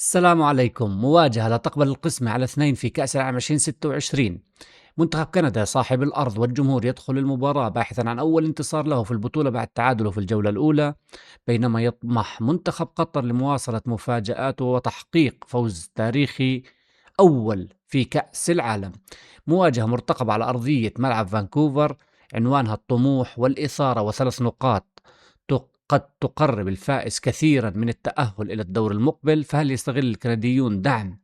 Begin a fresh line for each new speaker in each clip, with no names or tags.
السلام عليكم. مواجهة لا تقبل القسمة على اثنين في كأس العالم 2026. منتخب كندا صاحب الأرض والجمهور يدخل المباراة باحثا عن أول انتصار له في البطولة بعد تعادله في الجولة الأولى، بينما يطمح منتخب قطر لمواصلة مفاجآته وتحقيق فوز تاريخي أول في كأس العالم. مواجهة مرتقبة على أرضية ملعب فانكوفر، عنوانها الطموح والإثارة وثلاث نقاط قد تقرب الفائز كثيرا من التأهل إلى الدور المقبل. فهل يستغل الكنديون دعم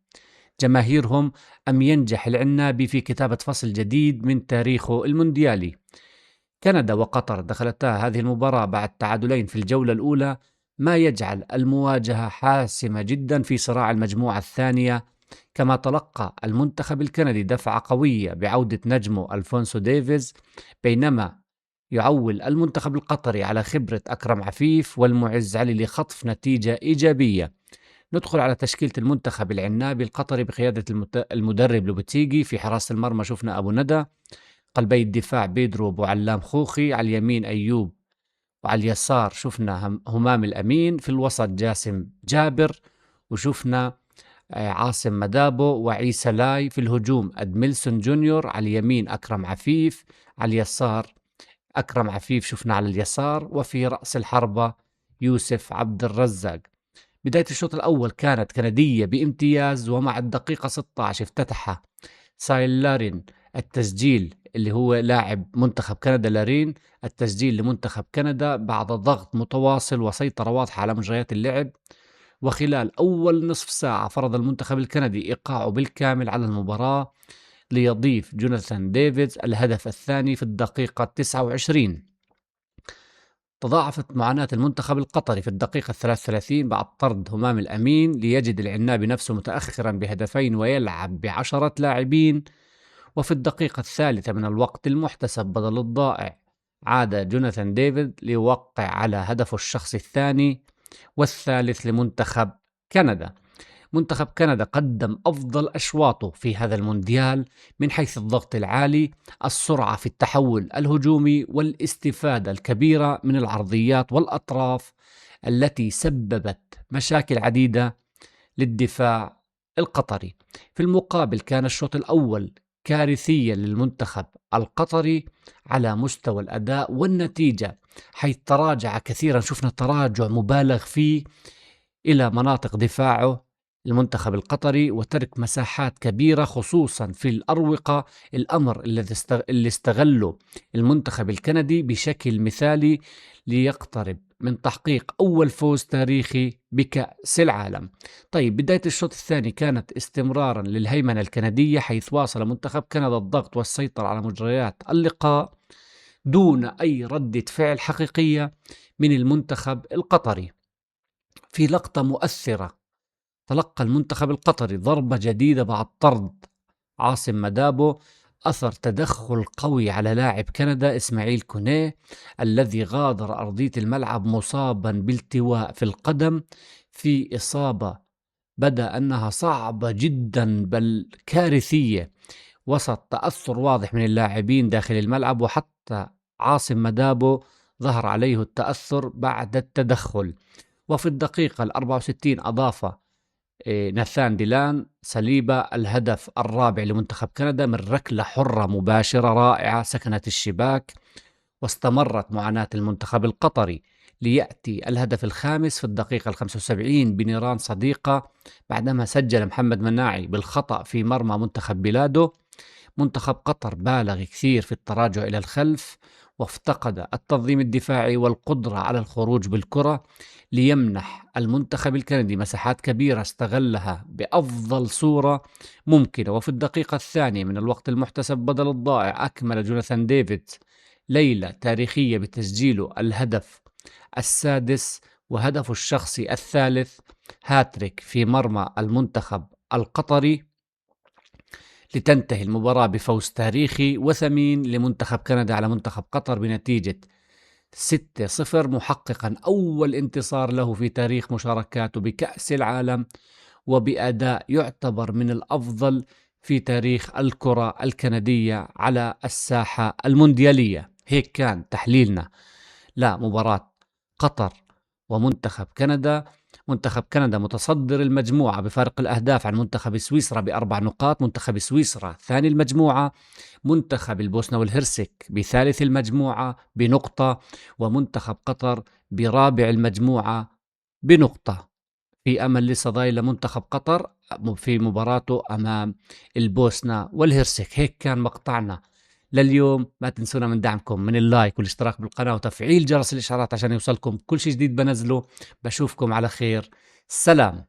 جماهيرهم أم ينجح العنابي في كتابة فصل جديد من تاريخه المونديالي؟ كندا وقطر دخلتا هذه المباراة بعد تعادلين في الجولة الأولى، ما يجعل المواجهة حاسمة جدا في صراع المجموعة الثانية. كما تلقى المنتخب الكندي دفعة قوية بعودة نجمه ألفونسو ديفيز، بينما يعول المنتخب القطري على خبرة أكرم عفيف والمعز علي لخطف نتيجة إيجابية. ندخل على تشكيلة المنتخب العنابي القطري بقيادة المدرب لوبتيجي. في حراسة المرمى شفنا أبو ندى، قلبي الدفاع بيدرو وأبو علام خوخي، على اليمين أيوب، وعلى اليسار شفنا همام الأمين، في الوسط جاسم جابر، وشفنا عاصم مدابو وعيسى لاي. في الهجوم أدميلسون جونيور، على اليمين أكرم عفيف، على اليسار أكرم عفيف شفنا على اليسار، وفي رأس الحربة يوسف عبد الرزاق. بداية الشوط الأول كانت كندية بامتياز، ومع الدقيقة 16 افتتح سايل لارين التسجيل، اللي هو لاعب منتخب كندا لارين، التسجيل لمنتخب كندا بعد ضغط متواصل وسيطرة واضحة على مجريات اللعب. وخلال أول نصف ساعة فرض المنتخب الكندي إيقاعه بالكامل على المباراة، ليضيف جوناثان ديفيدز الهدف الثاني في الدقيقة 29. تضاعفت معاناة المنتخب القطري في الدقيقة 33 بعد طرد همام الأمين، ليجد العنابي نفسه متأخرا بهدفين ويلعب ب10 لاعبين. وفي الدقيقة الثالثة من الوقت المحتسب بدل الضائع عاد جوناثان ديفيد ليوقع على هدفه الشخصي الثاني والثالث لمنتخب كندا. منتخب كندا قدم أفضل أشواطه في هذا المونديال من حيث الضغط العالي، السرعة في التحول الهجومي، والاستفادة الكبيرة من العرضيات والأطراف التي سببت مشاكل عديدة للدفاع القطري. في المقابل كان الشوط الأول كارثيا للمنتخب القطري على مستوى الأداء والنتيجة، حيث تراجع كثيرا، شفنا تراجع مبالغ فيه إلى مناطق دفاعه المنتخب القطري، وترك مساحات كبيرة خصوصا في الأروقة، الأمر اللي استغله المنتخب الكندي بشكل مثالي ليقترب من تحقيق أول فوز تاريخي بكأس العالم. طيب، بداية الشوط الثاني كانت استمرارا للهيمنة الكندية، حيث واصل منتخب كندا الضغط والسيطرة على مجريات اللقاء دون أي ردة فعل حقيقية من المنتخب القطري. في لقطة مؤثرة تلقى المنتخب القطري ضربة جديدة بعد طرد عاصم مدابو، أثر تدخل قوي على لاعب كندا إسماعيل كونيه، الذي غادر أرضية الملعب مصابا بالتواء في القدم، في إصابة بدا أنها صعبة جدا بل كارثية، وسط تأثر واضح من اللاعبين داخل الملعب، وحتى عاصم مدابو ظهر عليه التأثر بعد التدخل. وفي الدقيقة 64 أضاف ناثان ديلان سليبا الهدف الرابع لمنتخب كندا من ركلة حرة مباشرة رائعة سكنت الشباك. واستمرت معاناة المنتخب القطري ليأتي الهدف الخامس في الدقيقة 75 بنيران صديقة، بعدما سجل محمد مناعي بالخطأ في مرمى منتخب بلاده. منتخب قطر بالغ كثير في التراجع إلى الخلف، وافتقد التنظيم الدفاعي والقدرة على الخروج بالكرة، ليمنح المنتخب الكندي مساحات كبيرة استغلها بأفضل صورة ممكنة. وفي الدقيقة الثانية من الوقت المحتسب بدل الضائع أكمل جوناثان ديفيد ليلة تاريخية بتسجيله الهدف السادس وهدفه الشخصي الثالث، هاتريك في مرمى المنتخب القطري، لتنتهي المباراة بفوز تاريخي وثمين لمنتخب كندا على منتخب قطر بنتيجة 6-0، محققا أول انتصار له في تاريخ مشاركاته بكأس العالم، وبأداء يعتبر من الأفضل في تاريخ الكرة الكندية على الساحة المونديالية. هيك كان تحليلنا لمباراة قطر ومنتخب كندا. منتخب كندا متصدر المجموعة بفارق الأهداف عن منتخب سويسرا ب4 نقاط، منتخب سويسرا ثاني المجموعة، منتخب البوسنة والهرسك بثالث المجموعة بنقطة، ومنتخب قطر برابع المجموعة بنقطة. في أمل لسه ضايل لمنتخب قطر في مباراته أمام البوسنة والهرسك. هيك كان مقطعنا لليوم. ما تنسونا من دعمكم من اللايك والاشتراك بالقناة وتفعيل جرس الإشعارات عشان يوصلكم كل شي جديد بنزله. بشوفكم على خير. سلام.